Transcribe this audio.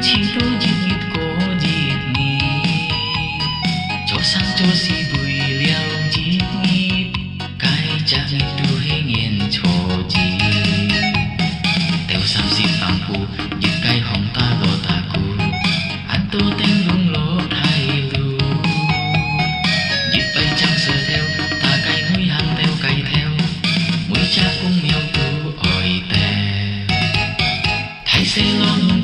chỉ đôi nhịp có nhịp nhịp cho sang cho si bùi liao nhịp nhịp cái cha nhịp tu hay nghiền cho gì theo sam si tam pu nhịp cái hồng ta đồ ta cu anh tu tên lung lỗ thay lu nhịp bay trăng sờ theo ta cái mũi hàng theo cái theo mũi cha cũng miêu tu ỏi tè thay xe lo